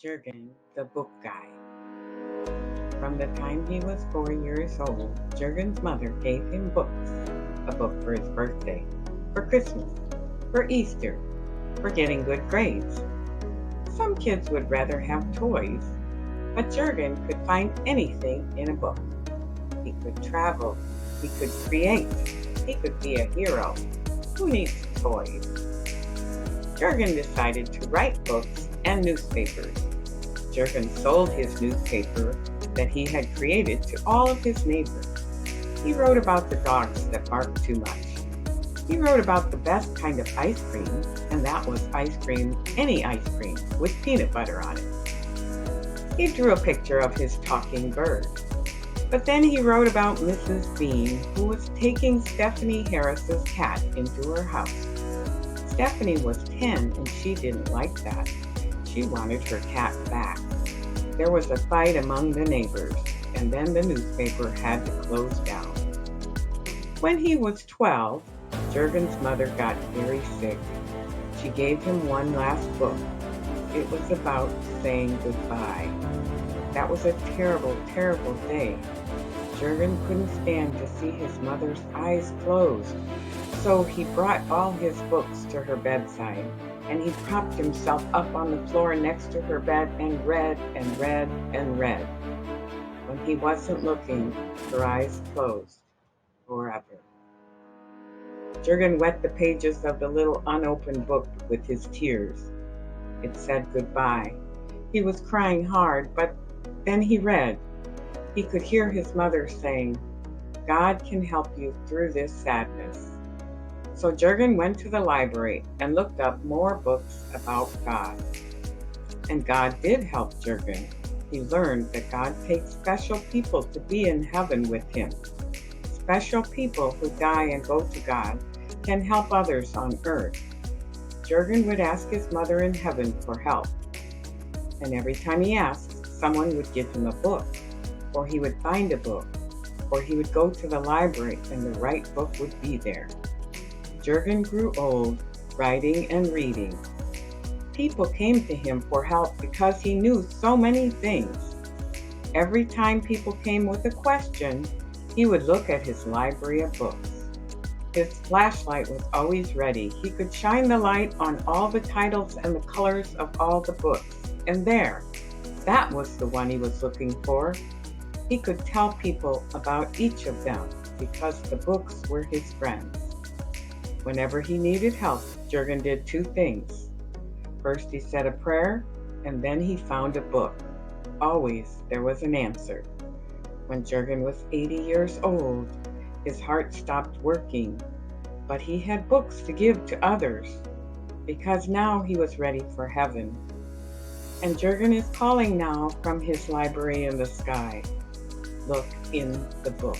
Jurgen, the book guy. From the time he was 4 years old, Jurgen's mother gave him books. A book for his birthday, for Christmas, for Easter, for getting good grades. Some kids would rather have toys, but Jurgen could find anything in a book. He could travel, he could create, he could be a hero. Who needs toys? Jurgen decided to write books and newspapers. Jurgen sold his newspaper that he had created to all of his neighbors. He wrote about the dogs that barked too much. He wrote about the best kind of ice cream, and that was ice cream, any ice cream, with peanut butter on it. He drew a picture of his talking bird. But then he wrote about Mrs. Bean, who was taking Stephanie Harris's cat into her house. Stephanie was 10 and she didn't like that. She wanted her cat back. There was a fight among the neighbors, and then the newspaper had to close down. When he was 12, Jurgen's mother got very sick. She gave him one last book. It was about saying goodbye. That was a terrible, terrible day. Jurgen couldn't stand to see his mother's eyes closed, so he brought all his books to her bedside, and he propped himself up on the floor next to her bed and read and read and read. When he wasn't looking, her eyes closed forever. Jurgen wet the pages of the little unopened book with his tears. It said goodbye. He was crying hard, but then he read. He could hear his mother saying, "God can help you through this sadness." So Jurgen went to the library and looked up more books about God. And God did help Jurgen. He learned that God takes special people to be in heaven with him. Special people who die and go to God can help others on earth. Jurgen would ask his mother in heaven for help. And every time he asked, someone would give him a book, or he would find a book, or he would go to the library and the right book would be there. Jurgen grew old, writing and reading. People came to him for help because he knew so many things. Every time people came with a question, he would look at his library of books. His flashlight was always ready. He could shine the light on all the titles and the colors of all the books. And there, that was the one he was looking for. He could tell people about each of them because the books were his friends. Whenever he needed help, Jurgen did two things. First, he said a prayer, and then he found a book. Always there was an answer. When Jurgen was 80 years old, his heart stopped working, but he had books to give to others, because now he was ready for heaven. And Jurgen is calling now from his library in the sky. Look in the book.